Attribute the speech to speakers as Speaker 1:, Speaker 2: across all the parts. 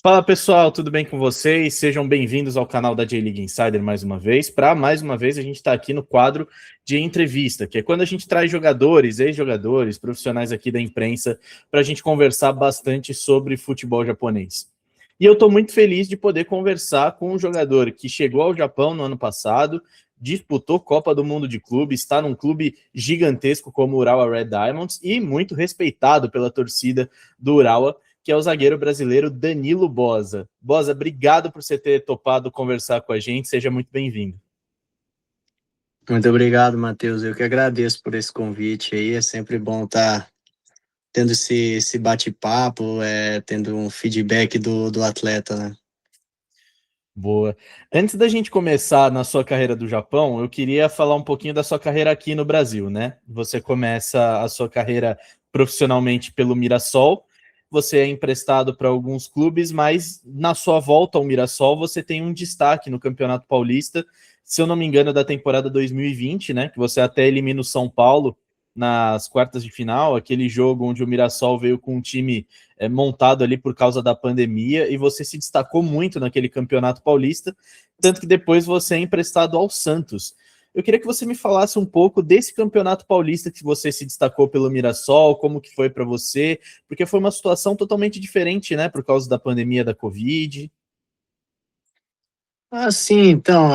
Speaker 1: Fala pessoal, tudo bem com vocês? Sejam bem-vindos ao canal da J-League Insider mais uma vez. Para mais uma vez a gente está aqui no quadro de entrevista, que é quando a gente traz jogadores, ex-jogadores, profissionais aqui da imprensa para a gente conversar bastante sobre futebol japonês. E eu estou muito feliz de poder conversar com um jogador que chegou ao Japão no ano passado, disputou Copa do Mundo de clube, está num clube gigantesco como o Urawa Red Diamonds e muito respeitado pela torcida do Urawa, que é o zagueiro brasileiro Danilo Boza. Boza, obrigado por você ter topado conversar com a gente, seja muito bem-vindo.
Speaker 2: Muito obrigado, Matheus. Eu que agradeço por esse convite aí. É sempre bom estar tendo esse bate-papo, tendo um feedback do atleta, né?
Speaker 1: Boa. Antes da gente começar na sua carreira do Japão, eu queria falar um pouquinho da sua carreira aqui no Brasil, né? Você começa a sua carreira profissionalmente pelo Mirassol, você é emprestado para alguns clubes, mas na sua volta ao Mirassol você tem um destaque no Campeonato Paulista, se eu não me engano, da temporada 2020, né? Que você até elimina o São Paulo nas quartas de final, aquele jogo onde o Mirassol veio com um time montado ali por causa da pandemia, e você se destacou muito naquele campeonato paulista, tanto que depois você é emprestado ao Santos. Eu queria que você me falasse um pouco desse campeonato paulista que você se destacou pelo Mirassol, como que foi para você, porque foi uma situação totalmente diferente, né, por causa da pandemia da Covid.
Speaker 2: Sim, então,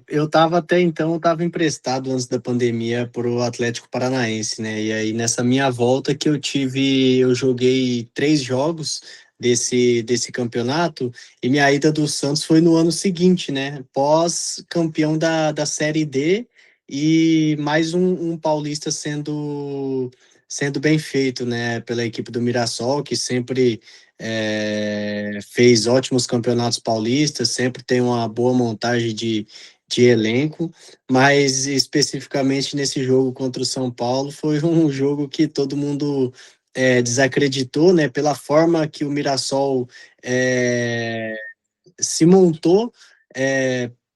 Speaker 2: eu estava até então, estava emprestado antes da pandemia para o Atlético Paranaense, né? E aí nessa minha volta que eu joguei 3 jogos desse campeonato, e minha ida do Santos foi no ano seguinte, né? Pós-campeão da Série D e mais um paulista sendo bem feito, né? Pela equipe do Mirassol, que sempre fez ótimos campeonatos paulistas, sempre tem uma boa montagem de elenco, mas especificamente nesse jogo contra o São Paulo foi um jogo que todo mundo desacreditou, né, pela forma que o Mirassol se montou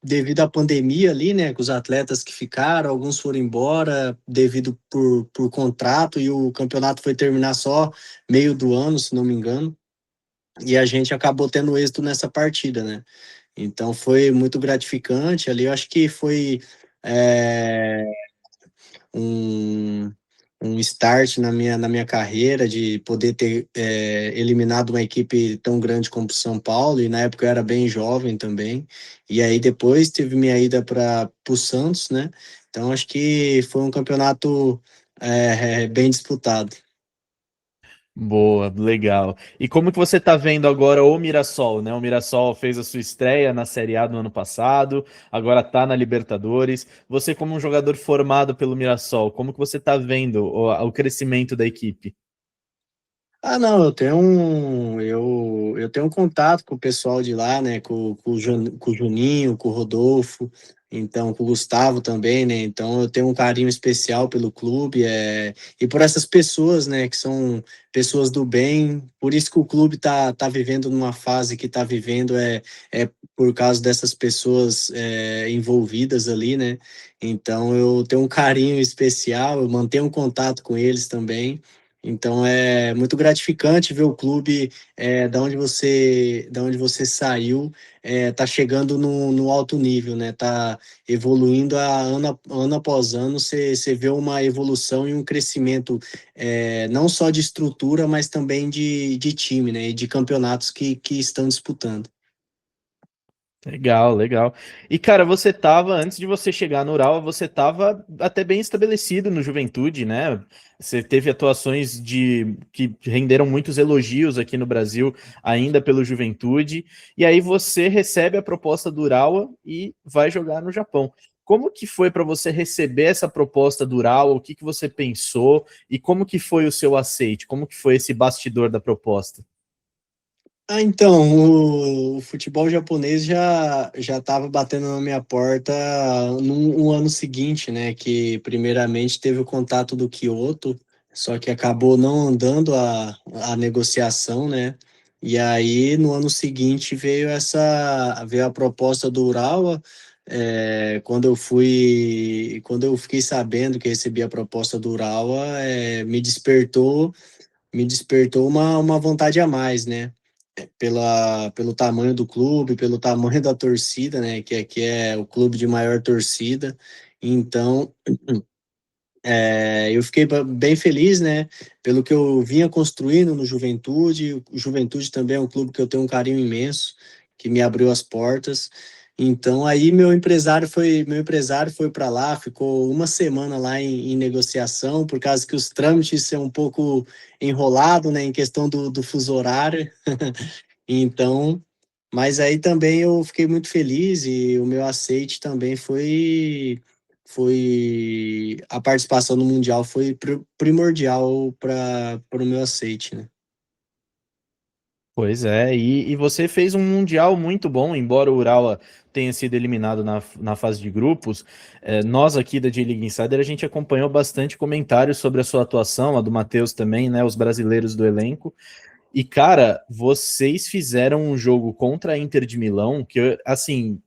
Speaker 2: devido à pandemia ali, né, com os atletas que ficaram, alguns foram embora devido por contrato, e o campeonato foi terminar só meio do ano, se não me engano, e a gente acabou tendo êxito nessa partida, né? Então foi muito gratificante ali. Eu acho que foi é, um, um start na minha carreira de poder ter eliminado uma equipe tão grande como o São Paulo, e na época eu era bem jovem também. E aí depois teve minha ida para o Santos, né? Então acho que foi um campeonato bem disputado.
Speaker 1: Boa, legal. E como que você está vendo agora o Mirassol, né? O Mirassol fez a sua estreia na Série A no ano passado, agora está na Libertadores. Você, como um jogador formado pelo Mirassol, como que você está vendo o crescimento da equipe?
Speaker 2: Não, eu tenho um contato com o pessoal de lá, né? Com o Juninho, com o Rodolfo, então com o Gustavo também, né? Então eu tenho um carinho especial pelo clube, e por essas pessoas, né? Que são pessoas do bem. Por isso que o clube tá vivendo numa fase que tá vivendo, é por causa dessas pessoas envolvidas ali, né? Então eu tenho um carinho especial, eu mantenho um contato com eles também. Então é muito gratificante ver o clube da onde você saiu, tá chegando no alto nível, né? Tá evoluindo ano após ano. Você vê uma evolução e um crescimento, não só de estrutura, mas também de time, né? E de campeonatos que estão disputando.
Speaker 1: Legal, legal. E, cara, você tava, antes de você chegar no Ural, você tava até bem estabelecido no Juventude, né? Você teve atuações que renderam muitos elogios aqui no Brasil, ainda pelo Juventude, e aí você recebe a proposta do Urawa e vai jogar no Japão. Como que foi para você receber essa proposta do Urawa? O que que você pensou e como que foi o seu aceite? Como que foi esse bastidor da proposta?
Speaker 2: Então, o futebol japonês já estava batendo na minha porta no ano seguinte, né? Que primeiramente teve o contato do Kyoto, só que acabou não andando a negociação, né? E aí no ano seguinte veio a proposta do Urawa. Quando eu fiquei sabendo que recebi a proposta do Urawa, me despertou uma vontade a mais, né? pelo tamanho do clube, pelo tamanho da torcida, né? Que aqui é o clube de maior torcida. Então, eu fiquei bem feliz, né? Pelo que eu vinha construindo no Juventude. O Juventude também é um clube que eu tenho um carinho imenso, que me abriu as portas. Então aí meu empresário foi para lá, ficou uma semana lá em negociação, por causa que os trâmites são um pouco enrolado, né, em questão do fuso horário. Então, mas aí também eu fiquei muito feliz e o meu aceite também foi a participação no Mundial foi primordial para o meu aceite, né?
Speaker 1: Pois é, e você fez um Mundial muito bom, embora o Urawa tenha sido eliminado na fase de grupos. Nós aqui da J-League Insider, a gente acompanhou bastante comentários sobre a sua atuação, a do Matheus também, né, os brasileiros do elenco. E, cara, vocês fizeram um jogo contra a Inter de Milão, que, assim,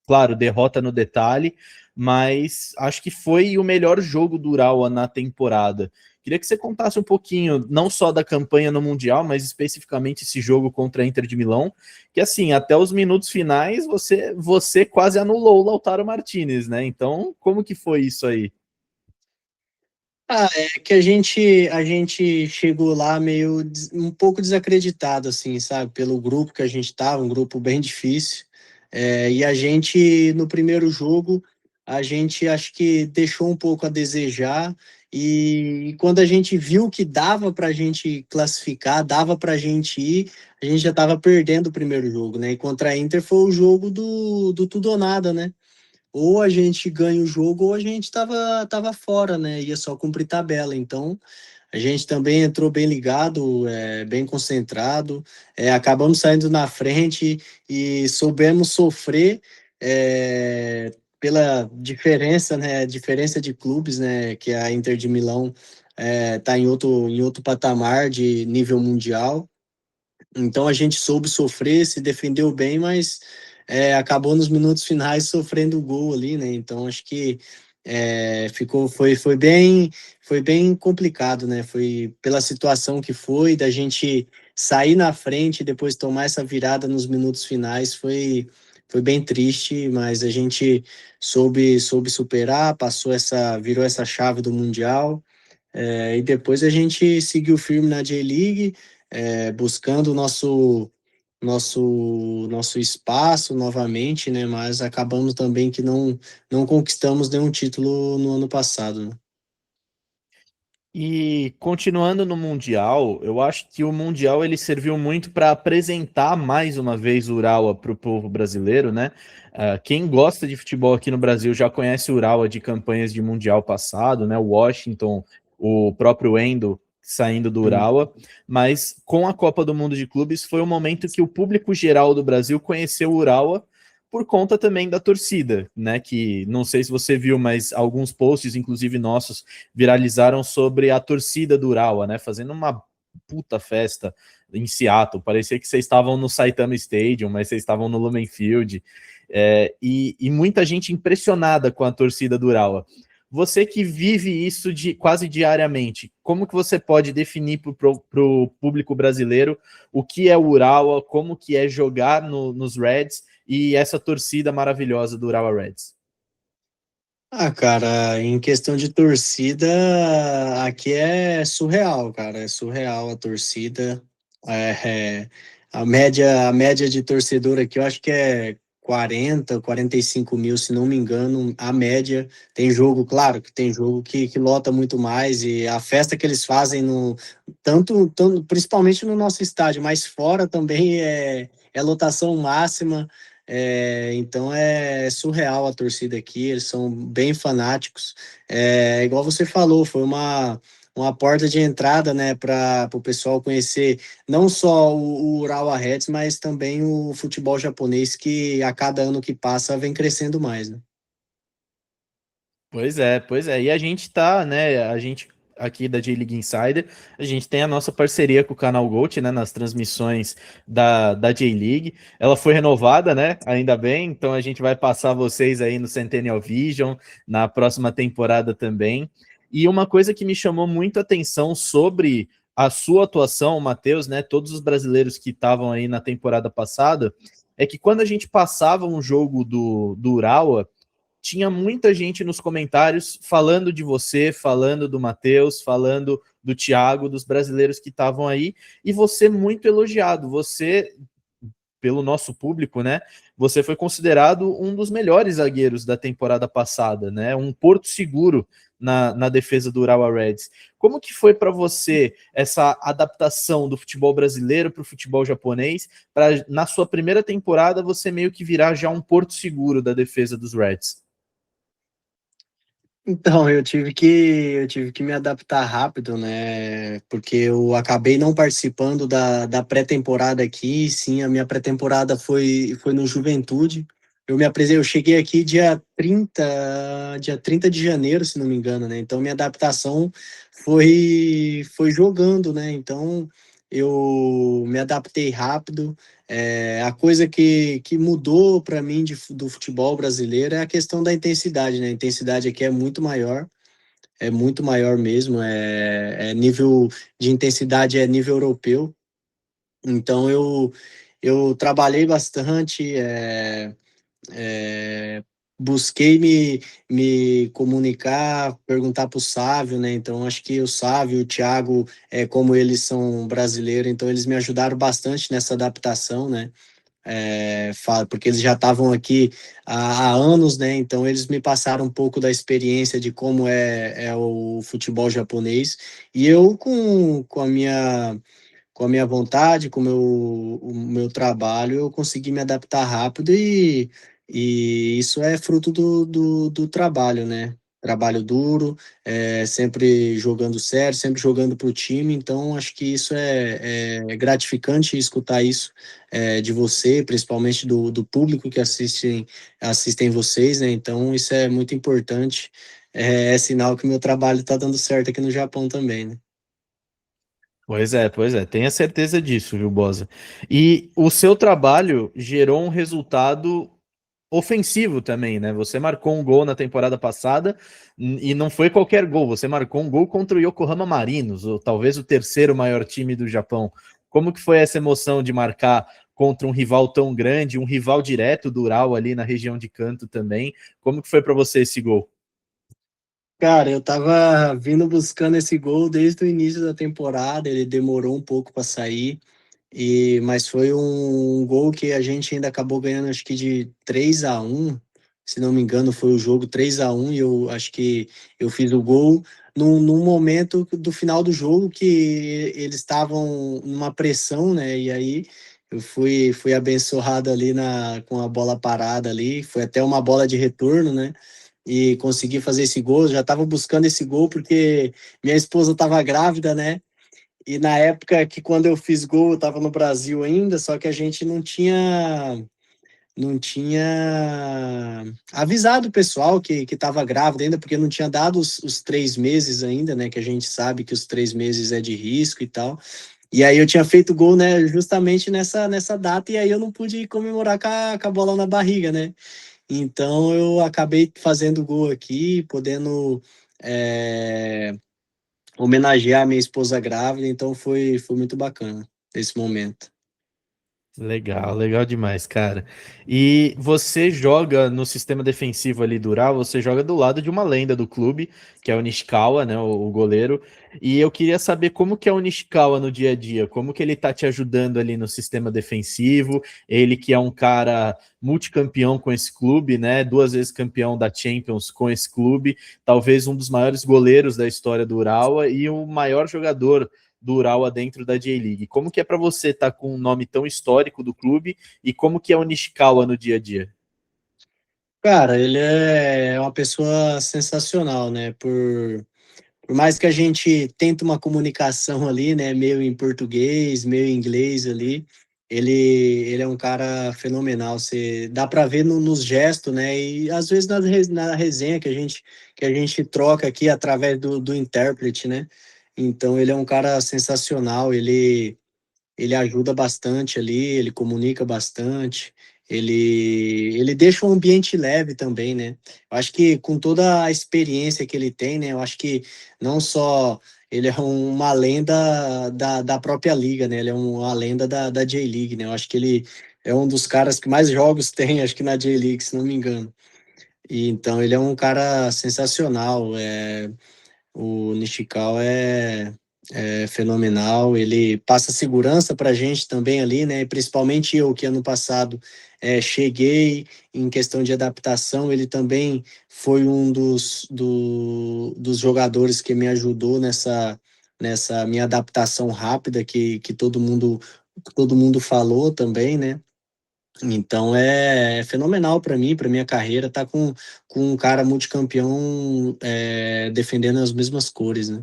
Speaker 1: claro, derrota no detalhe, mas acho que foi o melhor jogo do Urawa na temporada. Queria que você contasse um pouquinho, não só da campanha no Mundial, mas especificamente esse jogo contra a Inter de Milão, que assim, até os minutos finais você quase anulou o Lautaro Martinez, né? Então, como que foi isso aí?
Speaker 2: É que a gente chegou lá meio um pouco desacreditado, assim, sabe? Pelo grupo que a gente tava, um grupo bem difícil. E a gente, no primeiro jogo, a gente acho que deixou um pouco a desejar. E quando a gente viu que dava para a gente classificar, dava para a gente ir, a gente já estava perdendo o primeiro jogo, né? E contra a Inter foi o jogo do tudo ou nada, né? Ou a gente ganha o jogo ou a gente tava fora, né? Ia só cumprir tabela. Então, a gente também entrou bem ligado, bem concentrado, acabamos saindo na frente e soubemos sofrer pela diferença, né? Diferença de clubes, né? Que a Inter de Milão está em outro patamar de nível mundial. Então a gente soube sofrer, se defendeu bem, mas acabou nos minutos finais sofrendo o gol ali, né? Então acho que foi bem complicado, né? Foi pela situação que foi, da gente sair na frente e depois tomar essa virada nos minutos finais, foi bem triste, mas a gente soube superar, virou essa chave do Mundial. E depois a gente seguiu firme na J-League, buscando o nosso espaço novamente, né? Mas acabamos também que não conquistamos nenhum título no ano passado, né?
Speaker 1: E continuando no Mundial, eu acho que o Mundial ele serviu muito para apresentar mais uma vez o Urawa para o povo brasileiro, né? Quem gosta de futebol aqui no Brasil já conhece o Urawa de campanhas de Mundial passado, né? O Washington, o próprio Endo saindo do
Speaker 2: Hum.
Speaker 1: Urawa, mas com a Copa do Mundo de Clubes foi o momento que o público geral do Brasil conheceu o Urawa por conta também da torcida, né? Que não sei se você viu, mas alguns posts, inclusive nossos, viralizaram sobre a torcida do Urawa, né? Fazendo uma puta festa em Seattle. Parecia que vocês estavam no Saitama Stadium, mas vocês estavam no Lumen Field. E muita gente impressionada com a torcida do Urawa. Você que vive isso quase diariamente, como que você pode definir para o público brasileiro o que é o Urawa, como que é jogar nos Reds e essa torcida maravilhosa do Urawa Reds?
Speaker 2: Cara, em questão de torcida, aqui é surreal, cara. É surreal a torcida. A média de torcedor aqui, eu acho que é 45 mil, se não me engano, a média. Tem jogo, claro, que tem jogo que lota muito mais, e a festa que eles fazem tanto, principalmente no nosso estádio, mas fora também é lotação máxima. Então é surreal a torcida aqui, eles são bem fanáticos. Igual você falou, foi uma porta de entrada, né, para o pessoal conhecer não só o Urawa Reds, mas também o futebol japonês, que a cada ano que passa vem crescendo mais, né?
Speaker 1: Pois é, pois é. E a gente tá, né? A gente aqui da J-League Insider, a gente tem a nossa parceria com o canal Gold, né? Nas transmissões da J-League. Ela foi renovada, né? Ainda bem. Então a gente vai passar vocês aí no Centennial Vision, na próxima temporada também. E uma coisa que me chamou muito a atenção sobre a sua atuação, Matheus, né, todos os brasileiros que estavam aí na temporada passada, é que quando a gente passava um jogo do Urawa, tinha muita gente nos comentários falando de você, falando do Matheus, falando do Thiago, dos brasileiros que estavam aí, e você muito elogiado. Você, pelo nosso público, né? Você foi considerado um dos melhores zagueiros da temporada passada, né? Um porto seguro na defesa do Urawa Reds. Como que foi para você essa adaptação do futebol brasileiro para o futebol japonês, para na sua primeira temporada você meio que virar já um porto seguro da defesa dos Reds?
Speaker 2: Então, eu tive que me adaptar rápido, né? Porque eu acabei não participando da pré-temporada aqui. Sim, a minha pré-temporada foi no Juventude. Eu cheguei aqui dia 30 de janeiro, se não me engano, né? Então, minha adaptação foi jogando, né? Então, eu me adaptei rápido. A coisa que mudou para mim do futebol brasileiro é a questão da intensidade, né? A intensidade aqui é muito maior mesmo, nível de intensidade é nível europeu. Então eu trabalhei bastante, é, busquei me comunicar, perguntar para o Sávio, né? Então acho que o Sávio, o Thiago, como eles são brasileiros, então eles me ajudaram bastante nessa adaptação, né? Porque eles já estavam aqui há anos, né? Então eles me passaram um pouco da experiência de como é o futebol japonês. E eu, com a minha vontade, com o meu trabalho, eu consegui me adaptar rápido e isso é fruto do trabalho, né? Trabalho duro, sempre jogando sério, sempre jogando para o time. Então, acho que isso é gratificante escutar isso de você, principalmente do público que assistem vocês, né? Então, isso é muito importante. É sinal que o meu trabalho está dando certo aqui no Japão também, né?
Speaker 1: Pois é, tenha certeza disso, viu, Bosa? E o seu trabalho gerou um resultado ofensivo também, né? Você marcou um gol na temporada passada e não foi qualquer gol, você marcou um gol contra o Yokohama Marinos, ou talvez o terceiro maior time do Japão. Como que foi essa emoção de marcar contra um rival tão grande, um rival direto do Ural ali na região de Kanto também? Como que foi para você esse gol?
Speaker 2: Cara, eu tava vindo buscando esse gol desde o início da temporada, ele demorou um pouco para sair, mas foi um gol que a gente ainda acabou ganhando, acho que de 3-1, se não me engano, foi o jogo 3-1 e eu acho que eu fiz o gol num momento do final do jogo que eles estavam numa pressão, né? E aí eu fui abençoado ali com a bola parada ali, foi até uma bola de retorno, né? E consegui fazer esse gol. Já estava buscando esse gol porque minha esposa estava grávida, né? E na época que quando eu fiz gol, eu estava no Brasil ainda, só que a gente não tinha avisado o pessoal que estava grávida ainda, porque não tinha dado os 3 meses ainda, né? Que a gente sabe que os 3 meses é de risco e tal. E aí eu tinha feito gol, né, justamente nessa data, e aí eu não pude comemorar com a bola na barriga, né? Então eu acabei fazendo gol aqui, podendo é, homenagear minha esposa grávida, então foi muito bacana esse momento.
Speaker 1: Legal, legal demais, cara. E você joga no sistema defensivo ali do Ural, você joga do lado de uma lenda do clube, que é o Nishikawa, né, o goleiro. E eu queria saber como que é o Nishikawa no dia a dia, como que ele tá te ajudando ali no sistema defensivo, ele que é um cara multicampeão com esse clube, né, 2 vezes campeão da Champions com esse clube, talvez um dos maiores goleiros da história do Urawa e o maior jogador do Urawa dentro da J-League. Como que é para você estar com um nome tão histórico do clube e como que é o Nishikawa no dia a dia?
Speaker 2: Cara, ele é uma pessoa sensacional, né? Por mais que a gente tente uma comunicação ali, né, meio em português, meio em inglês ali, ele é um cara fenomenal. Você dá para ver nos gestos, né? E às vezes na resenha que a gente troca aqui através do intérprete, né? Então ele é um cara sensacional. Ele ajuda bastante ali, ele comunica bastante, ele deixa um ambiente leve também, né? Eu acho que com toda a experiência que ele tem, né? Eu acho que não só ele é uma lenda da própria liga, né? Ele é uma lenda da J-League, né? Eu acho que ele é um dos caras que mais jogos tem, acho que na J-League, se não me engano. E então ele é um cara sensacional. O Nishikawa é fenomenal. Ele passa segurança para a gente também ali, né? Principalmente eu que ano passado cheguei em questão de adaptação. Ele também foi um dos jogadores que me ajudou nessa minha adaptação rápida que todo mundo falou também, né? Então é fenomenal para minha carreira, tá com um cara multicampeão defendendo as mesmas cores, né?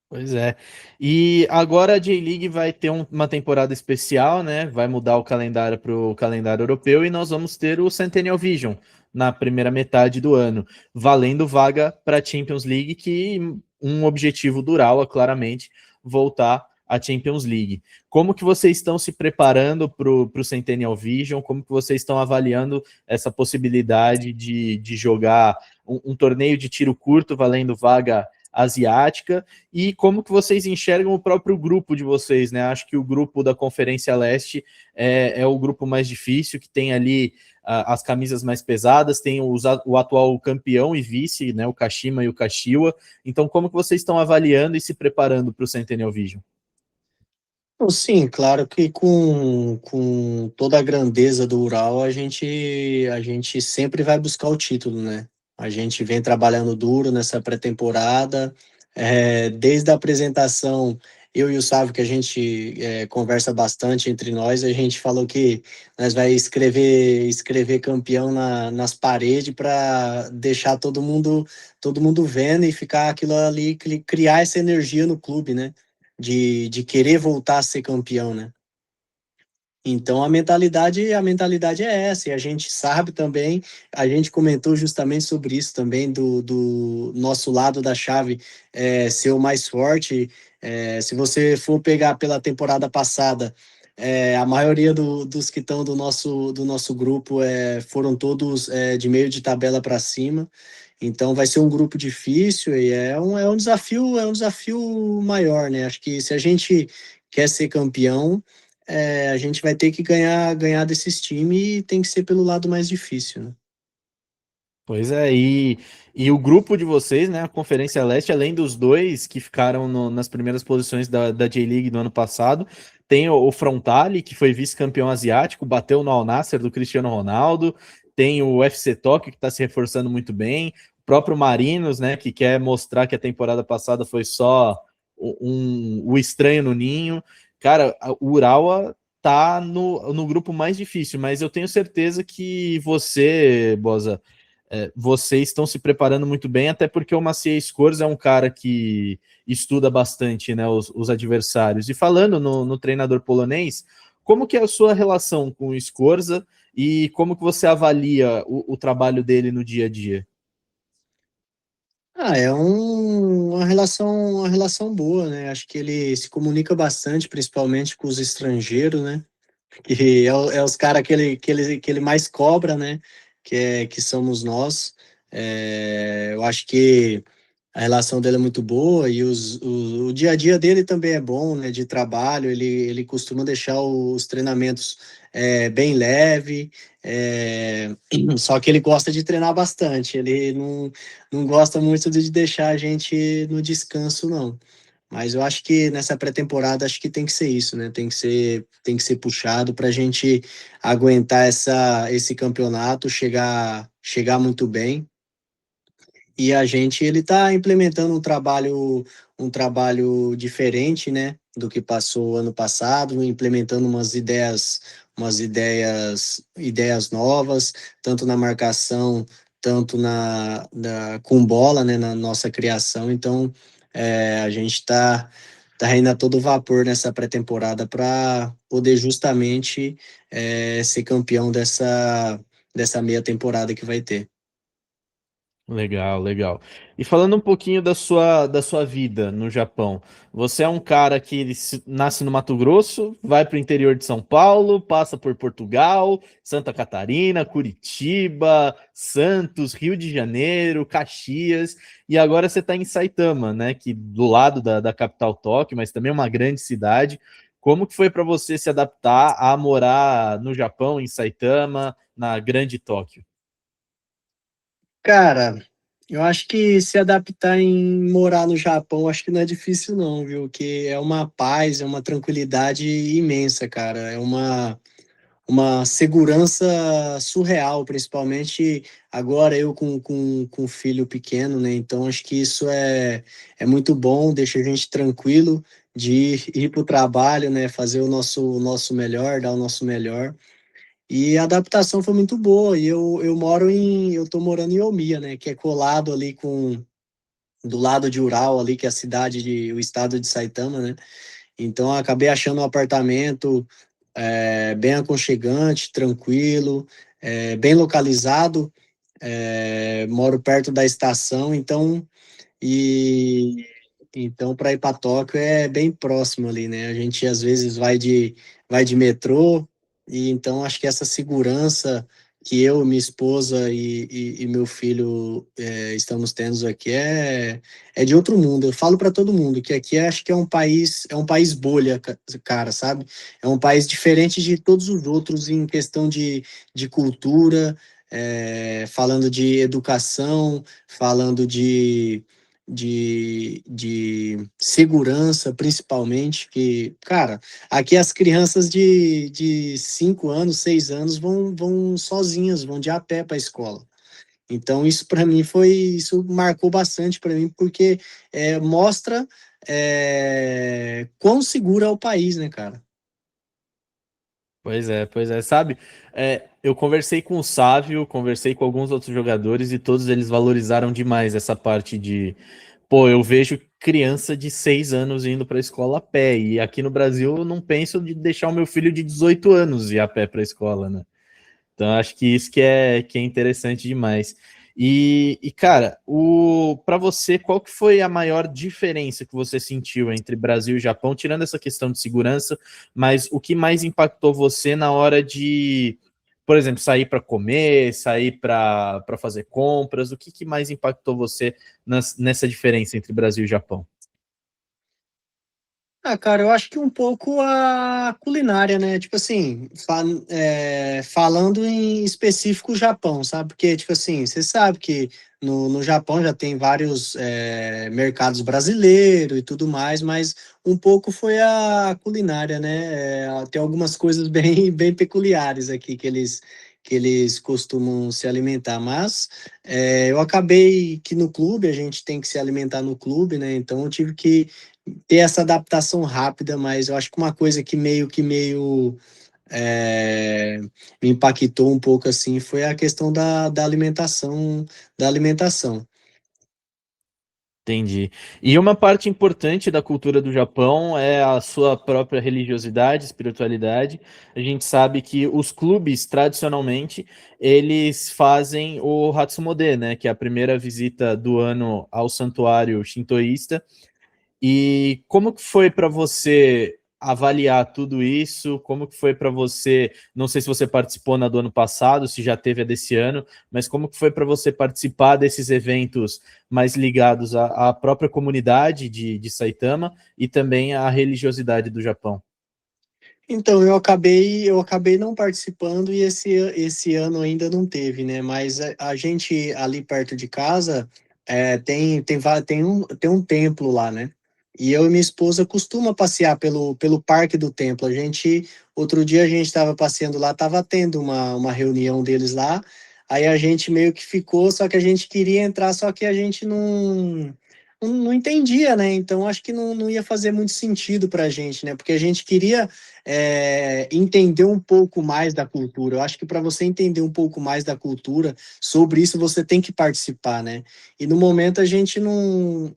Speaker 1: Pois é. E agora a J-League vai ter uma temporada especial, né? Vai mudar o calendário para o calendário europeu e nós vamos ter o Centennial Vision na primeira metade do ano, valendo vaga para a Champions League, que um objetivo do Urawa, claramente, voltar à Champions League. Como que vocês estão se preparando para o Centennial Vision? Como que vocês estão avaliando essa possibilidade de jogar um torneio de tiro curto valendo vaga asiática, e como que vocês enxergam o próprio grupo de vocês, né? Acho que o grupo da Conferência Leste é o grupo mais difícil, que tem ali as camisas mais pesadas, tem o atual campeão e vice, né? O Kashima e o Kashiwa. Então, como que vocês estão avaliando e se preparando para o Centennial Vision?
Speaker 2: Bom, sim, claro que com toda a grandeza do Ural, a gente sempre vai buscar o título, né? A gente vem trabalhando duro nessa pré-temporada, desde a apresentação, eu e o Sávio, que a gente conversa bastante entre nós, a gente falou que nós vai escrever campeão nas paredes para deixar todo mundo vendo e ficar aquilo ali, criar essa energia no clube, né? De querer voltar a ser campeão, né? Então a mentalidade é essa, e a gente sabe também, a gente comentou justamente sobre isso também, do nosso lado da chave ser o mais forte. Se você for pegar pela temporada passada, a maioria dos que estão do nosso grupo foram todos de meio de tabela para cima. Então vai ser um grupo difícil e é um desafio maior, né? Acho que se a gente quer ser campeão, a gente vai ter que ganhar desses times e tem que ser pelo lado mais difícil, né?
Speaker 1: Pois é, e o grupo de vocês, né, a Conferência Leste, além dos dois que ficaram nas primeiras posições da J-League do ano passado, tem o Frontale, que foi vice-campeão asiático, bateu no Al Nassr do Cristiano Ronaldo, tem o FC Tóquio, que está se reforçando muito bem, o próprio Marinos, né, que quer mostrar que a temporada passada foi só o estranho no ninho. Cara, o Urawa tá no grupo mais difícil, mas eu tenho certeza que você, Boza, vocês estão se preparando muito bem, até porque o Maciej Scores é um cara que estuda bastante, né, os adversários. E falando no treinador polonês, como que é a sua relação com o Scorza e como que você avalia o trabalho dele no dia a dia?
Speaker 2: Uma relação boa, né? Acho que ele se comunica bastante, principalmente com os estrangeiros, né? Que é os caras que ele mais cobra, né? Que somos nós. Eu acho que a relação dele é muito boa e o dia a dia dele também é bom, né? De trabalho, ele costuma deixar os treinamentos bem leve, só que ele gosta de treinar bastante. Ele não gosta muito de deixar a gente no descanso, não. Mas eu acho que nessa pré-temporada acho que tem que ser isso, né? Tem que ser puxado para a gente aguentar esse campeonato, chegar muito bem. E ele está implementando um trabalho diferente, né, do que passou ano passado, implementando ideias novas, tanto na marcação, tanto com bola, né, na nossa criação. Então, a gente tá indo a todo vapor nessa pré-temporada para poder justamente ser campeão dessa meia temporada que vai ter.
Speaker 1: Legal, legal. E falando um pouquinho da sua vida no Japão, você é um cara que nasce no Mato Grosso, vai para o interior de São Paulo, passa por Portugal, Santa Catarina, Curitiba, Santos, Rio de Janeiro, Caxias, e agora você está em Saitama, né? Que do lado da capital Tóquio, mas também é uma grande cidade. Como que foi para você se adaptar a morar no Japão, em Saitama, na grande Tóquio?
Speaker 2: Cara, eu acho que se adaptar em morar no Japão, acho que não é difícil não, viu? Que é uma paz, é uma tranquilidade imensa, cara. É uma segurança surreal, principalmente agora eu com um filho pequeno, né? Então acho que isso é muito bom, deixa a gente tranquilo de ir para o trabalho, né? Fazer o nosso melhor, dar o nosso melhor. E a adaptação foi muito boa. E eu tô morando em Omiya, né? Que é colado ali do lado de Ural ali, que é a cidade o estado de Saitama, né? Então eu acabei achando um apartamento bem aconchegante, tranquilo, bem localizado. Moro perto da estação, e então para ir para Tóquio é bem próximo ali, né? A gente às vezes vai de metrô, e então acho que essa segurança que eu, minha esposa e meu filho estamos tendo aqui é de outro mundo. Eu falo para todo mundo que aqui acho que é um país bolha, cara, sabe? É um país diferente de todos os outros em questão de cultura, falando de educação, falando de segurança, principalmente, que, cara, aqui as crianças de 5 anos, 6 anos vão sozinhas, vão de a pé para a escola. Então, isso marcou bastante para mim, porque mostra quão seguro é o país, né, cara?
Speaker 1: Pois é, sabe? Eu conversei com o Sávio, conversei com alguns outros jogadores e todos eles valorizaram demais essa parte de, pô, eu vejo criança de 6 anos indo para a escola a pé, e aqui no Brasil eu não penso de deixar o meu filho de 18 anos ir a pé para a escola, né? Então, acho que isso que é interessante demais. Cara, para você, qual que foi a maior diferença que você sentiu entre Brasil e Japão, tirando essa questão de segurança, mas o que mais impactou você na hora de, por exemplo, sair para comer, sair para fazer compras? O que mais impactou você nessa diferença entre Brasil e Japão?
Speaker 2: Ah, cara, eu acho que um pouco a culinária, né? Tipo assim, falando em específico Japão, sabe? Porque, tipo assim, você sabe que no Japão já tem vários mercados brasileiros e tudo mais, mas um pouco foi a culinária, né? Tem algumas coisas bem, bem peculiares aqui que eles costumam se alimentar, mas eu acabei que no clube, a gente tem que se alimentar no clube, né? Então eu tive que ter essa adaptação rápida, mas eu acho que uma coisa que meio é, me impactou um pouco assim foi a questão da alimentação.
Speaker 1: Entendi. E uma parte importante da cultura do Japão é a sua própria religiosidade, espiritualidade. A gente sabe que os clubes, tradicionalmente, eles fazem o Hatsumode, né, que é a primeira visita do ano ao santuário shintoísta. E como que foi para você avaliar tudo isso? Como que foi para você? Não sei se você participou na do ano passado, se já teve a desse ano, mas como que foi para você participar desses eventos mais ligados à própria comunidade de Saitama e também à religiosidade do Japão?
Speaker 2: Então, eu acabei não participando e esse ano ainda não teve, né? Mas a gente ali perto de casa tem um templo lá, né? E eu e minha esposa costuma passear pelo parque do templo. Outro dia a gente estava passeando lá, estava tendo uma reunião deles lá. Aí a gente meio que ficou, só que a gente queria entrar, só que a gente não entendia, né? Então acho que não ia fazer muito sentido para a gente, né? Porque a gente queria entender um pouco mais da cultura. Eu acho que para você entender um pouco mais da cultura, sobre isso você tem que participar, né? E no momento a gente não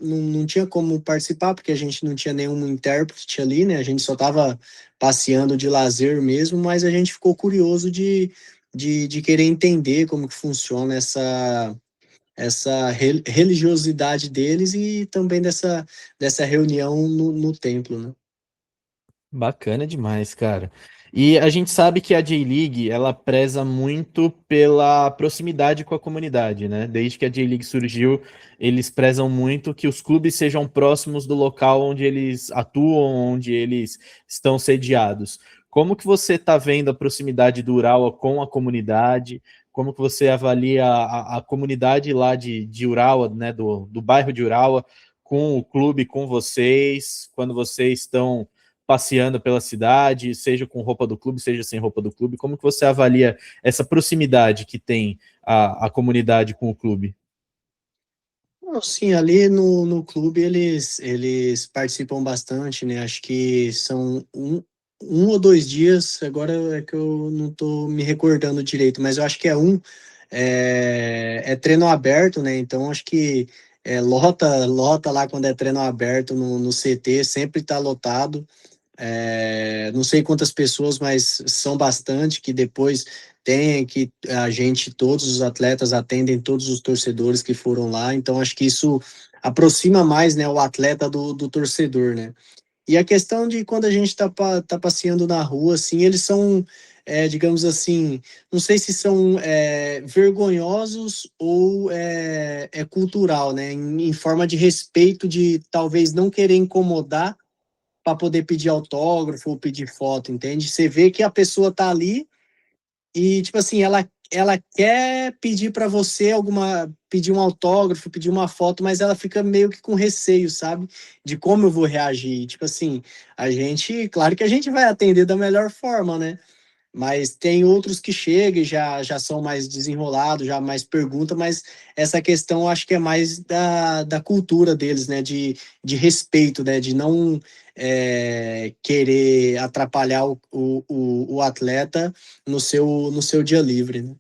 Speaker 2: tinha como participar, porque a gente não tinha nenhum intérprete ali, né? A gente só estava passeando de lazer mesmo, mas a gente ficou curioso de querer entender como que funciona essa religiosidade deles e também dessa reunião no templo, né?
Speaker 1: Bacana demais, cara. E a gente sabe que a J-League, ela preza muito pela proximidade com a comunidade, né? Desde que a J-League surgiu, eles prezam muito que os clubes sejam próximos do local onde eles atuam, onde eles estão sediados. Como que você está vendo a proximidade do Urawa com a comunidade? Como que você avalia a comunidade lá de Urawa, né? Do bairro de Urawa, com o clube, com vocês, quando vocês estão passeando pela cidade, seja com roupa do clube, seja sem roupa do clube? Como que você avalia essa proximidade que tem a comunidade com o clube?
Speaker 2: Não, sim, ali no clube eles participam bastante, né? Acho que são um ou 2 dias, agora é que eu não estou me recordando direito, mas eu acho que é treino aberto, né? Então acho que lota lá quando é treino aberto no CT, sempre está lotado. Não sei quantas pessoas, mas são bastante, que depois tem que a gente, todos os atletas atendem todos os torcedores que foram lá, então acho que isso aproxima mais, né, o atleta do torcedor, né? E a questão de quando a gente tá passeando na rua, assim, eles são, digamos assim, não sei se são vergonhosos ou é cultural, né? Em forma de respeito, de talvez não querer incomodar para poder pedir autógrafo ou pedir foto, entende? Você vê que a pessoa tá ali e, tipo assim, ela quer pedir para você pedir um autógrafo, pedir uma foto, mas ela fica meio que com receio, sabe? De como eu vou reagir. Tipo assim, claro que a gente vai atender da melhor forma, né? Mas tem outros que chegam e já são mais desenrolados, já mais pergunta, mas essa questão eu acho que é mais da cultura deles, né? De respeito, né? De não querer atrapalhar o atleta no seu dia livre, né?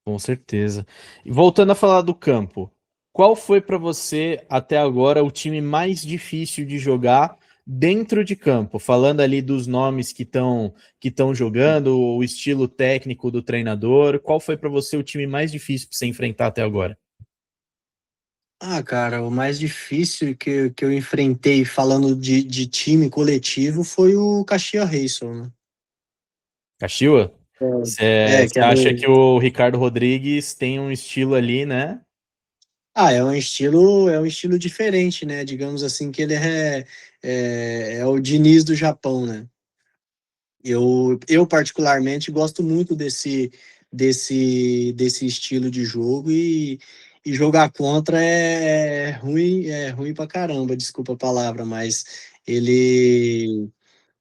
Speaker 1: Com certeza. E voltando a falar do campo, qual foi para você até agora o time mais difícil de jogar dentro de campo? Falando ali dos nomes que estão jogando, o estilo técnico do treinador, qual foi para você o time mais difícil para você enfrentar até agora?
Speaker 2: Ah, cara, o mais difícil que eu enfrentei falando de time coletivo foi o Caxias Reysol, né?
Speaker 1: Caxiwa?
Speaker 2: É,
Speaker 1: Você
Speaker 2: que era
Speaker 1: acha que o Ricardo Rodrigues tem um estilo ali, né?
Speaker 2: é um estilo diferente, né? Digamos assim que ele é o Diniz do Japão, né? Eu particularmente gosto muito desse estilo de jogo e jogar contra é ruim pra caramba, desculpa a palavra, mas ele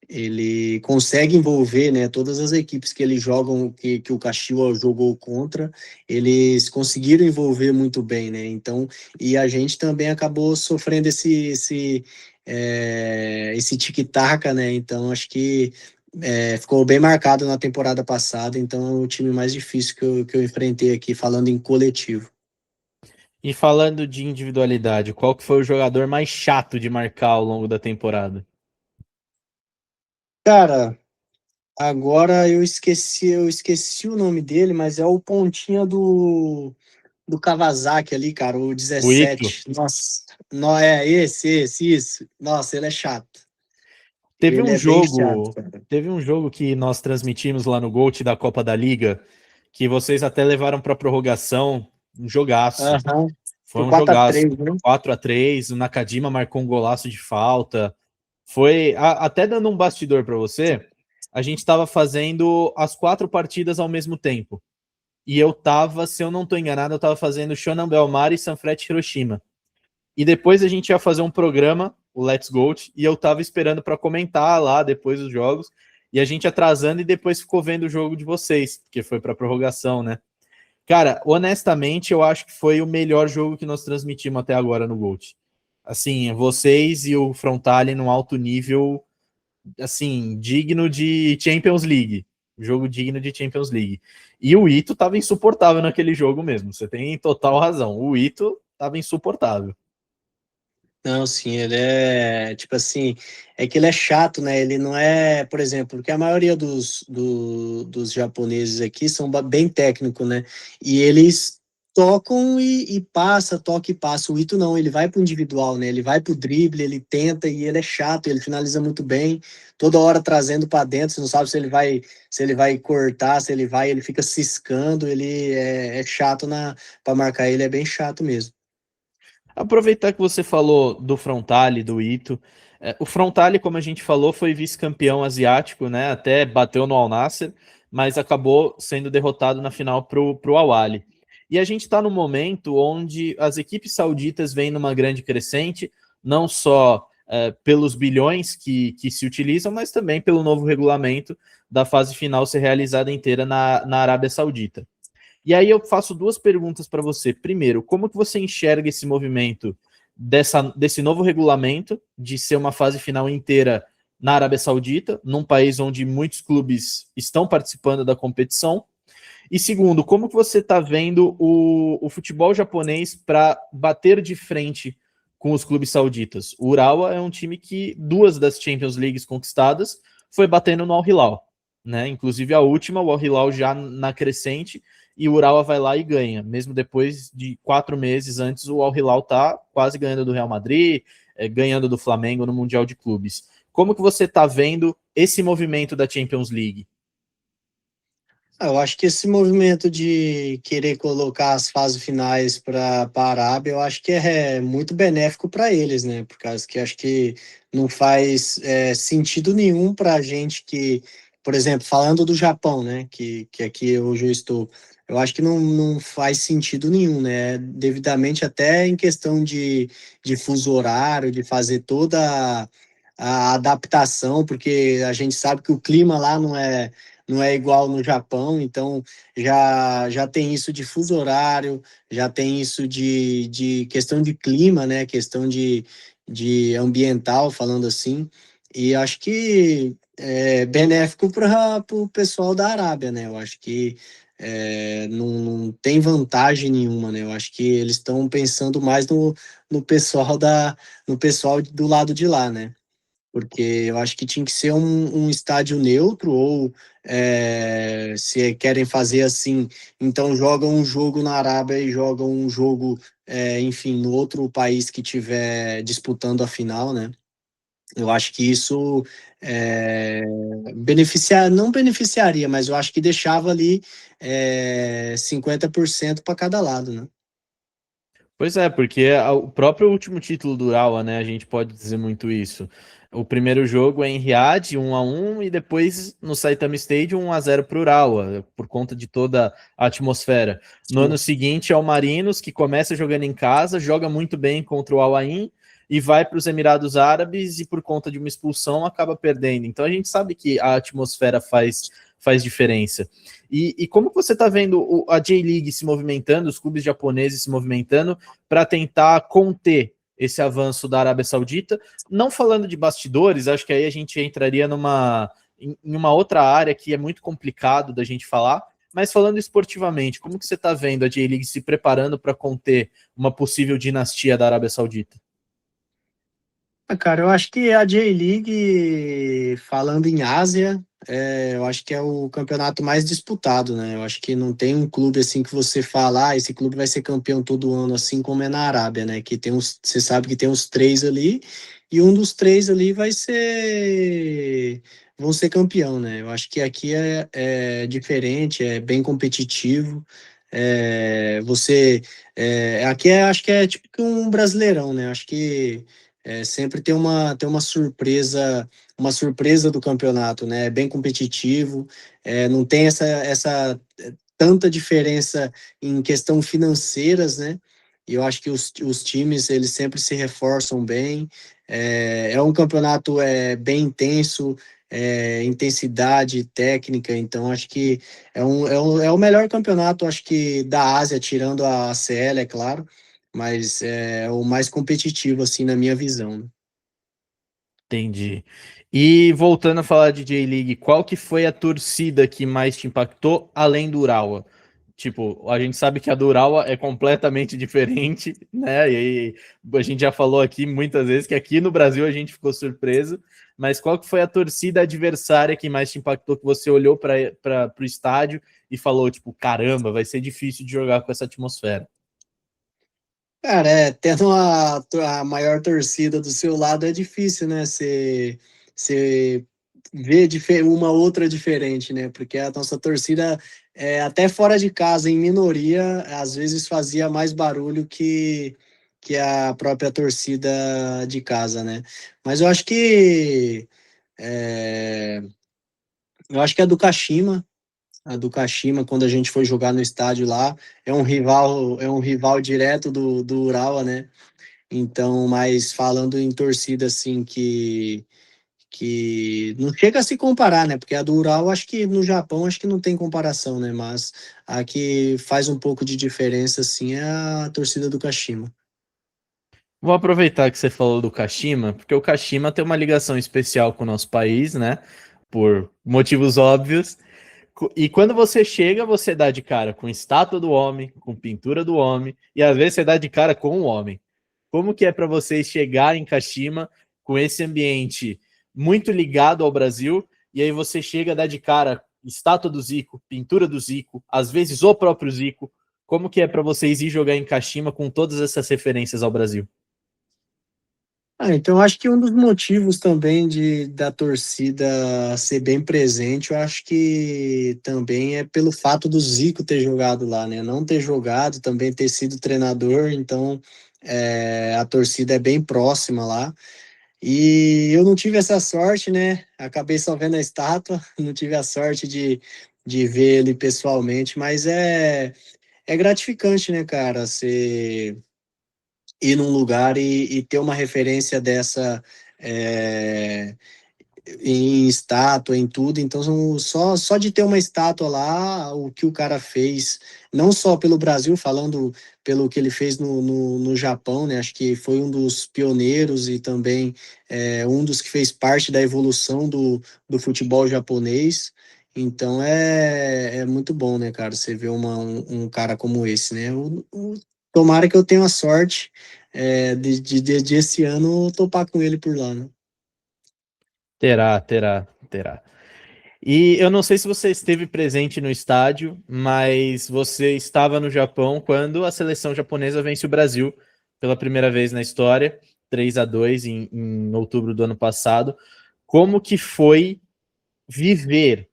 Speaker 2: ele consegue envolver, né, todas as equipes que eles jogam, que o Caxias jogou contra, eles conseguiram envolver muito bem, né? Então, e a gente também acabou sofrendo esse tic-tac, né? Então, acho que ficou bem marcado na temporada passada. Então, é o time mais difícil que eu enfrentei aqui, falando em coletivo.
Speaker 1: E falando de individualidade, qual que foi o jogador mais chato de marcar ao longo da temporada?
Speaker 2: Cara, agora eu esqueci o nome dele, mas é o pontinha do Kawasaki ali, cara, o
Speaker 1: O Ito.
Speaker 2: 17. Nossa, não, isso. Nossa, ele é chato.
Speaker 1: Teve
Speaker 2: Ele
Speaker 1: um
Speaker 2: é bem chato,
Speaker 1: jogo,
Speaker 2: cara.
Speaker 1: teve um jogo que nós transmitimos lá no Gold da Copa da Liga, que vocês até levaram para prorrogação, um jogaço.
Speaker 2: Aham.
Speaker 1: Foi
Speaker 2: Foi
Speaker 1: um
Speaker 2: quatro a
Speaker 1: jogaço.
Speaker 2: três, né?
Speaker 1: 4-3, o Nakajima marcou um golaço de falta. Até dando um bastidor para você, a gente estava fazendo as 4 partidas ao mesmo tempo. E eu tava, se eu não estou enganado, eu tava fazendo Shonan Bellmare e Sanfrecce Hiroshima. E depois a gente ia fazer um programa, o Let's Go, e eu tava esperando para comentar lá depois dos jogos, e a gente atrasando e depois ficou vendo o jogo de vocês, que foi para prorrogação, né? Cara, honestamente, eu acho que foi o melhor jogo que nós transmitimos até agora no Gold. Assim, vocês e o Frontale num alto nível, assim, digno de Champions League. Jogo digno de Champions League. E o Ito tava insuportável naquele jogo mesmo. Você tem total razão. O Ito tava insuportável.
Speaker 2: Não, sim, ele é, tipo assim, é que ele é chato, né? Ele não é, por exemplo, porque a maioria dos japoneses aqui são bem técnicos, né? E eles tocam e passa, toca e passa. O Ito não, ele vai pro individual, né? Ele vai pro drible, ele tenta e ele é chato, ele finaliza muito bem, toda hora trazendo para dentro, você não sabe se ele vai cortar, se ele vai, ele fica ciscando, ele é chato para marcar ele, é bem chato mesmo.
Speaker 1: Aproveitar que você falou do Frontale, do Ito. O Frontale, como a gente falou, foi vice-campeão asiático, né? Até bateu no Al Nassr, mas acabou sendo derrotado na final pro Al Ahly. E a gente está no momento onde as equipes sauditas vêm numa grande crescente, não só pelos bilhões que se utilizam, mas também pelo novo regulamento da fase final ser realizada inteira na Arábia Saudita. E aí eu faço duas perguntas para você. Primeiro, como que você enxerga esse movimento desse novo regulamento de ser uma fase final inteira na Arábia Saudita, num país onde muitos clubes estão participando da competição? E segundo, como que você está vendo o futebol japonês para bater de frente com os clubes sauditas? O Urawa é um time que duas das Champions Leagues conquistadas foi batendo no Al Hilal, né? Inclusive a última, o Al Hilal já na crescente, e o Urawa vai lá e ganha. Mesmo depois de 4 meses antes, o Al Hilal tá quase ganhando do Real Madrid, ganhando do Flamengo no Mundial de Clubes. Como que você está vendo esse movimento da Champions League?
Speaker 2: Eu acho que esse movimento de querer colocar as fases finais para a Arábia, eu acho que é muito benéfico para eles, né? Por causa que acho que não faz sentido nenhum para a gente que, por exemplo, falando do Japão, né? Que aqui hoje eu estou, eu acho que não faz sentido nenhum, né? Devidamente até em questão de fuso horário, de fazer toda a adaptação, porque a gente sabe que o clima lá não é igual no Japão, então já tem isso de fuso horário, já tem isso de questão de clima, né? Questão de ambiental, falando assim, e acho que é benéfico para o pessoal da Arábia, né? Eu acho que não tem vantagem nenhuma, né? Eu acho que eles estão pensando mais no pessoal no pessoal do lado de lá, né? Porque eu acho que tinha que ser um estádio neutro, ou se querem fazer assim, então jogam um jogo na Arábia e jogam um jogo, enfim, no outro país que estiver disputando a final, né? Eu acho que isso não beneficiaria, mas eu acho que deixava ali 50% para cada lado, né?
Speaker 1: Pois é, porque o próprio último título do Urawa, né, a gente pode dizer muito isso. O primeiro jogo é em Riad, 1-1, e depois no Saitama Stadium 1-0 para o Urawa, por conta de toda a atmosfera. No
Speaker 2: Sim.
Speaker 1: ano seguinte é o Marinos, que começa jogando em casa, joga muito bem contra o Al Ain e vai para os Emirados Árabes, e por conta de uma expulsão acaba perdendo. Então a gente sabe que a atmosfera faz diferença. E como que você está vendo a J-League se movimentando, os clubes japoneses se movimentando para tentar conter esse avanço da Arábia Saudita? Não falando de bastidores, acho que aí a gente entraria em uma outra área que é muito complicado da gente falar, mas falando esportivamente, como que você está vendo a J-League se preparando para conter uma possível dinastia da Arábia Saudita?
Speaker 2: Cara, eu acho que a J-League, falando em Ásia, eu acho que é o campeonato mais disputado, né? Eu acho que não tem um clube assim que você fala, esse clube vai ser campeão todo ano, assim como é na Arábia, né? Que tem você sabe que tem os três ali, e um dos três ali vão ser campeão, né? Eu acho que aqui é diferente, é bem competitivo. Aqui acho que é tipo que um brasileirão, né? Acho que sempre tem uma surpresa do campeonato, né? É bem competitivo, não tem essa tanta diferença em questão financeiras, né? E eu acho que os times eles sempre se reforçam bem. É um campeonato bem intenso, intensidade técnica, então acho que é o melhor campeonato, acho que da Ásia, tirando a CL, é claro, mas é o mais competitivo, assim, na minha visão, né?
Speaker 1: Entendi. E voltando a falar de J-League, qual que foi a torcida que mais te impactou, além do Urawa? Tipo, a gente sabe que a do Urawa é completamente diferente, né? E aí, a gente já falou aqui muitas vezes que aqui no Brasil a gente ficou surpreso, mas qual que foi a torcida adversária que mais te impactou, que você olhou para o estádio e falou, tipo, caramba, vai ser difícil de jogar com essa atmosfera?
Speaker 2: Cara, tendo a maior torcida do seu lado é difícil, né? Você vê uma outra diferente, né? Porque a nossa torcida, até fora de casa, em minoria, às vezes fazia mais barulho que a própria torcida de casa, né? Mas é, eu acho que a do Kashima, quando a gente foi jogar no estádio lá, é um rival direto do Urawa, né? Então, mas falando em torcida assim que não chega a se comparar, né? Porque a do Ural, acho que no Japão acho que não tem comparação, né? Mas a que faz um pouco de diferença assim é a torcida do Kashima.
Speaker 1: Vou aproveitar que você falou do Kashima, porque o Kashima tem uma ligação especial com o nosso país, né? Por motivos óbvios. E quando você chega, você dá de cara com estátua do homem, com pintura do homem, e às vezes você dá de cara com o homem. Como que é para vocês chegar em Kashima com esse ambiente muito ligado ao Brasil, e aí você chega, dá de cara estátua do Zico, pintura do Zico, às vezes o próprio Zico. Como que é para vocês ir jogar em Kashima com todas essas referências ao Brasil?
Speaker 2: Então acho que um dos motivos também da torcida ser bem presente, eu acho que também é pelo fato do Zico ter jogado lá, né? Não ter jogado, também ter sido treinador, então a torcida é bem próxima lá. E eu não tive essa sorte, né? Acabei só vendo a estátua, não tive a sorte de ver ele pessoalmente, mas é gratificante, né, cara? Você ir num lugar e ter uma referência dessa é, em estátua, em tudo. Então, só de ter uma estátua lá, o que o cara fez, não só pelo Brasil, falando pelo que ele fez no Japão, né? Acho que foi um dos pioneiros e também um dos que fez parte da evolução do futebol japonês. Então é muito bom, né, cara? Você vê um cara como esse, né? Tomara que eu tenha a sorte de esse ano topar com ele por lá, né?
Speaker 1: Terá. E eu não sei se você esteve presente no estádio, mas você estava no Japão quando a seleção japonesa vence o Brasil pela primeira vez na história, 3-2 em outubro do ano passado. Como que foi viver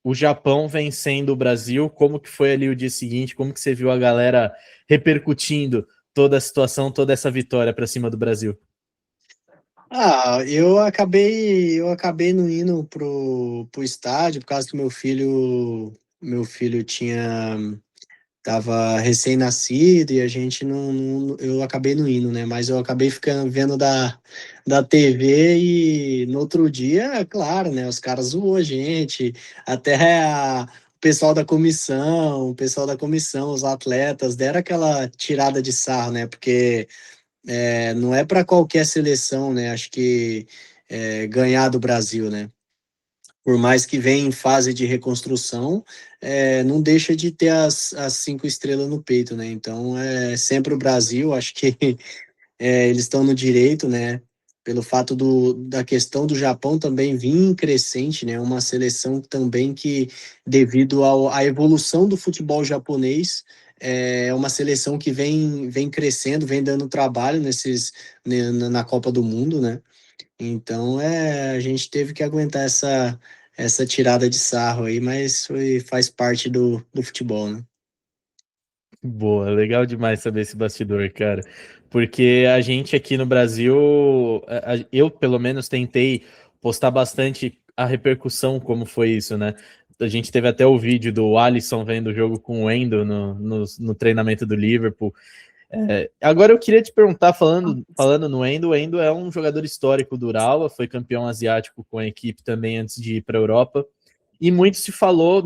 Speaker 1: o Japão vencendo o Brasil? Como que foi ali o dia seguinte? Como que você viu a galera repercutindo toda a situação, toda essa vitória para cima do Brasil?
Speaker 2: Eu acabei não indo pro estádio por causa que meu filho tava recém-nascido e a gente eu acabei não indo, né? Mas eu acabei ficando vendo da TV e no outro dia, é claro, né? Os caras zoou a gente, até o pessoal da comissão, os atletas deram aquela tirada de sarro, né? Porque não é para qualquer seleção, né? Acho que ganhar do Brasil, né? Por mais que venha em fase de reconstrução, não deixa de ter as 5 estrelas no peito, né? Então é sempre o Brasil, acho que eles estão no direito, né? Pelo fato da questão do Japão também vir em crescente, né? Uma seleção também que, devido à evolução do futebol japonês, é uma seleção que vem crescendo, vem dando trabalho na Copa do Mundo, né? Então a gente teve que aguentar essa tirada de sarro aí, mas faz parte do futebol, né?
Speaker 1: Boa, legal demais saber esse bastidor, cara. Porque a gente aqui no Brasil, eu pelo menos tentei postar bastante a repercussão, como foi isso, né? A gente teve até o vídeo do Alisson vendo o jogo com o Endo no treinamento do Liverpool. Agora eu queria te perguntar, falando no Endo, o Endo é um jogador histórico do Urawa, foi campeão asiático com a equipe também antes de ir para a Europa. E muito se falou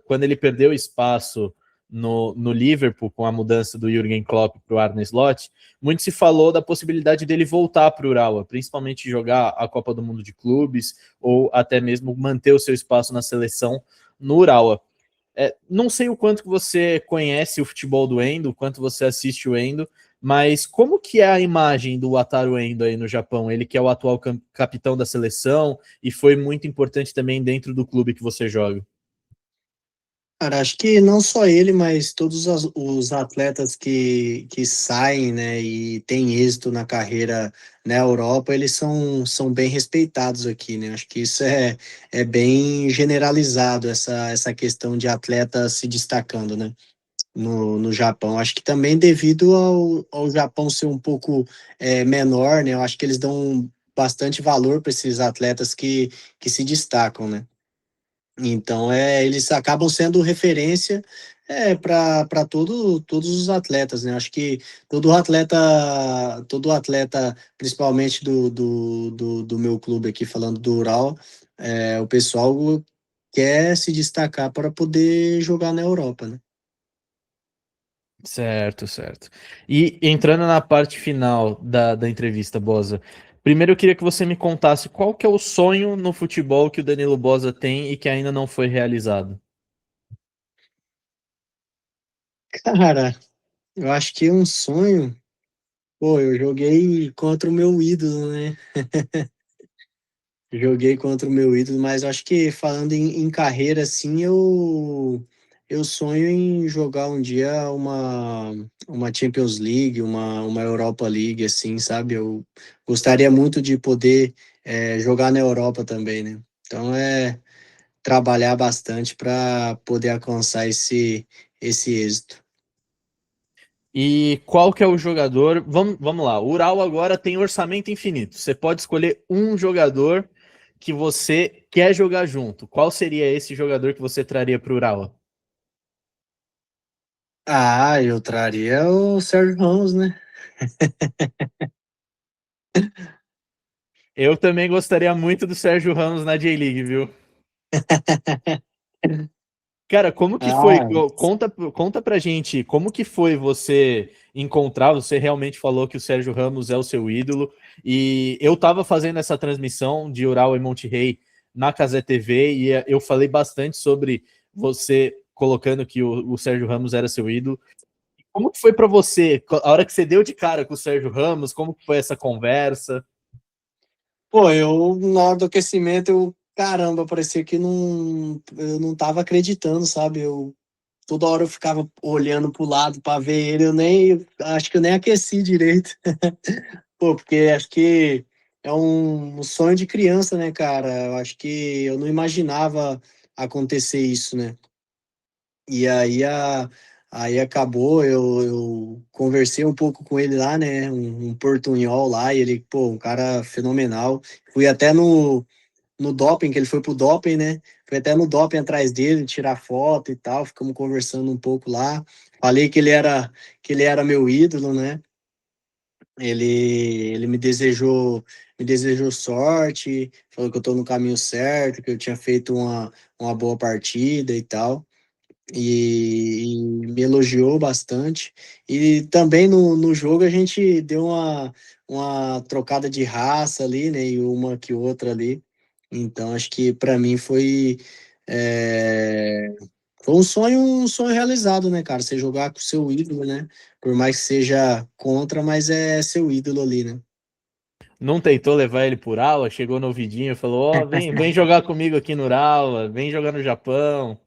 Speaker 1: quando ele perdeu espaço no Liverpool com a mudança do Jürgen Klopp para o Arne Slot, muito se falou da possibilidade dele voltar para o Urawa, principalmente jogar a Copa do Mundo de Clubes ou até mesmo manter o seu espaço na seleção no Urawa. Não sei o quanto que você conhece o futebol do Endo, o quanto você assiste o Endo, Mas como que é a imagem do Wataru Endo aí no Japão? Ele que é o atual capitão da seleção e foi muito importante também dentro do clube que você joga.
Speaker 2: Cara, acho que não só ele, mas todos os atletas que saem, né, e têm êxito na carreira na Europa, eles são bem respeitados aqui, né? Acho que isso é bem generalizado, essa questão de atleta se destacando, né, no Japão. Acho que também devido ao Japão ser um pouco menor, né, eu acho que eles dão bastante valor para esses atletas que se destacam, né? Então, eles acabam sendo referência para todos os atletas, né? Acho que todo atleta, principalmente do meu clube aqui, falando do Ural, o pessoal quer se destacar para poder jogar na Europa, né?
Speaker 1: Certo, certo. E entrando na parte final da entrevista, Bosa, primeiro eu queria que você me contasse qual que é o sonho no futebol que o Danilo Bosa tem e que ainda não foi realizado.
Speaker 2: Cara, eu acho que é um sonho. Pô, eu joguei contra o meu ídolo, né? Joguei contra o meu ídolo, mas eu acho que falando em carreira, assim, eu sonho em jogar um dia uma Champions League, uma Europa League, assim, sabe? Eu gostaria muito de poder jogar na Europa também, né? Então trabalhar bastante para poder alcançar esse êxito.
Speaker 1: E qual que é o jogador? Vamos lá. O Ural agora tem orçamento infinito. Você pode escolher um jogador que você quer jogar junto. Qual seria esse jogador que você traria para o Ural?
Speaker 2: Ah, eu traria o Sérgio Ramos, né?
Speaker 1: Eu também gostaria muito do Sérgio Ramos na J-League, viu? Cara, como que foi?
Speaker 2: Ah,
Speaker 1: Conta pra gente, como que foi você encontrar? Você realmente falou que o Sérgio Ramos é o seu ídolo, e eu tava fazendo essa transmissão de Ural e Monte Rei na Cazé TV, e eu falei bastante sobre você colocando que o Sérgio Ramos era seu ídolo. Como que foi pra você, a hora que você deu de cara com o Sérgio Ramos, como que foi essa conversa?
Speaker 2: pô, eu na hora do aquecimento, caramba, parecia que eu não tava acreditando, sabe? Toda hora eu ficava olhando pro lado para ver ele, acho que eu nem aqueci direito. Pô, porque acho que é um sonho de criança, né, cara? Eu acho que eu não imaginava acontecer isso, né? E aí acabou, eu conversei um pouco com ele lá, né? Um portunhol lá, e ele, pô, um cara fenomenal. Fui até no doping, que ele foi pro doping, né? Fui até no doping atrás dele, tirar foto e tal, ficamos conversando um pouco lá. Falei que ele era meu ídolo, né? Ele me desejou sorte, falou que eu tô no caminho certo, que eu tinha feito uma boa partida e tal. E me elogiou bastante. E também no jogo a gente deu uma trocada de raça ali, né? E uma que outra ali. Então acho que para mim é, foi um sonho realizado, né, cara? Você jogar com o seu ídolo, né? Por mais que seja contra, mas é seu ídolo ali, né?
Speaker 1: Não tentou levar ele por aula, chegou no ouvidinho e falou: Ó, vem jogar comigo aqui no Urawa, vem jogar no Japão.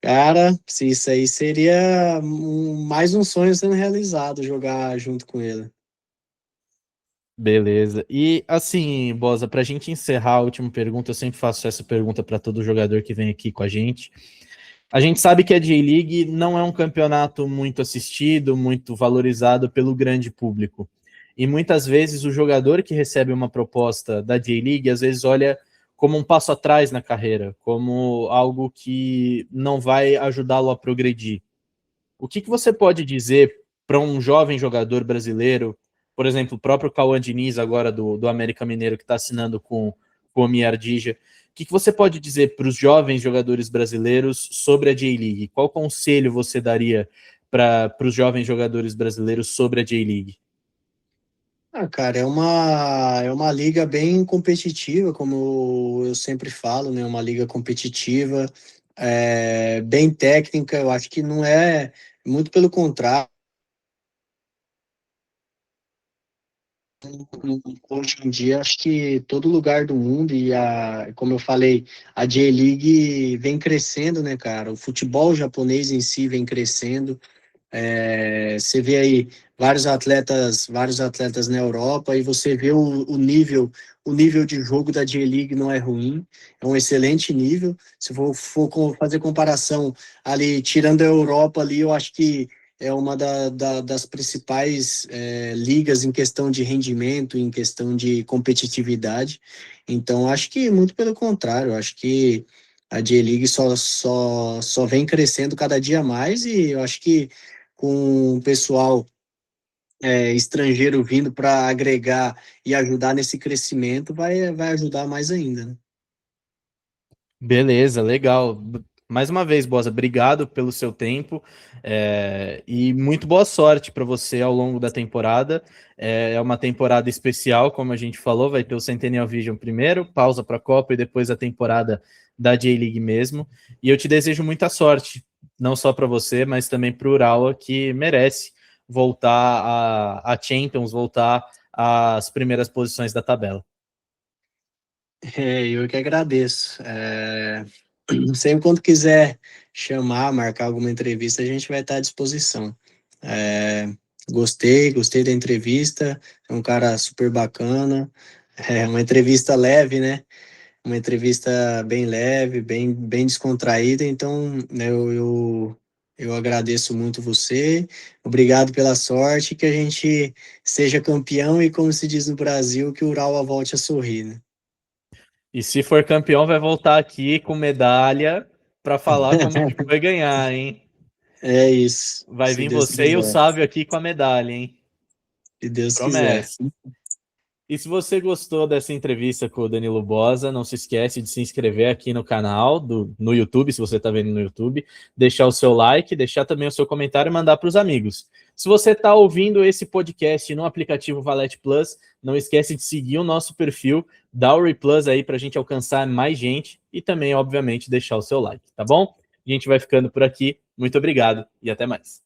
Speaker 2: Cara, se isso aí seria mais um sonho sendo realizado, jogar junto com ele.
Speaker 1: Beleza. E assim, Bosa, pra gente encerrar a última pergunta, eu sempre faço essa pergunta para todo jogador que vem aqui com a gente. A gente sabe que a J-League não é um campeonato muito assistido, muito valorizado pelo grande público. E muitas vezes o jogador que recebe uma proposta da J-League, às vezes olha como um passo atrás na carreira, como algo que não vai ajudá-lo a progredir. O que você pode dizer para um jovem jogador brasileiro, por exemplo, o próprio Cauã Diniz, agora do América Mineiro, que está assinando com o Miardija, o que você pode dizer para os jovens jogadores brasileiros sobre a J-League? Qual conselho você daria para os jovens jogadores brasileiros sobre a J-League?
Speaker 2: Ah, cara, é uma liga bem competitiva, como eu sempre falo, né? Uma liga competitiva, bem técnica. Eu acho que não é, muito pelo contrário. Hoje em dia, acho que todo lugar do mundo como eu falei, a J-League vem crescendo, né, cara? O futebol japonês em si vem crescendo. Você vê aí vários atletas na Europa e você vê o nível de jogo da J-League não é ruim, é um excelente nível. Se fazer comparação ali, tirando a Europa ali, eu acho que é uma das principais ligas em questão de rendimento, em questão de competitividade. Então, acho que muito pelo contrário, acho que a J-League só vem crescendo cada dia mais e eu acho que com o pessoal estrangeiro vindo para agregar e ajudar nesse crescimento, vai ajudar mais ainda, né?
Speaker 1: Beleza, legal. Mais uma vez, Bosa, obrigado pelo seu tempo e muito boa sorte para você ao longo da temporada. É uma temporada especial, como a gente falou, vai ter o Centennial Vision primeiro, pausa para a Copa e depois a temporada da J-League mesmo. E eu te desejo muita sorte, não só para você, mas também para o Urawa, que merece voltar a Champions, voltar às primeiras posições da tabela.
Speaker 2: Eu que agradeço. Sempre quando quiser chamar, marcar alguma entrevista, a gente vai estar à disposição. É, gostei da entrevista, é um cara super bacana, é uma entrevista leve, né? Uma entrevista bem leve, bem descontraída, então né, eu agradeço muito você, obrigado pela sorte, que a gente seja campeão e, como se diz no Brasil, que o Urawa volte a sorrir, né?
Speaker 1: E se for campeão, vai voltar aqui com medalha para falar como que foi ganhar, hein?
Speaker 2: É isso,
Speaker 1: Vai
Speaker 2: se
Speaker 1: vir
Speaker 2: Deus
Speaker 1: você e o
Speaker 2: quiser,
Speaker 1: sábio aqui com a medalha, hein?
Speaker 2: se Deus quiser.
Speaker 1: Promessa. E se você gostou dessa entrevista com o Danilo Bosa, não se esquece de se inscrever aqui no canal, no YouTube, se você está vendo no YouTube, deixar o seu like, deixar também o seu comentário e mandar para os amigos. Se você está ouvindo esse podcast no aplicativo Valete Plus, não esquece de seguir o nosso perfil, dar o replus aí para a gente alcançar mais gente e também, obviamente, deixar o seu like, tá bom? A gente vai ficando por aqui. Muito obrigado e até mais.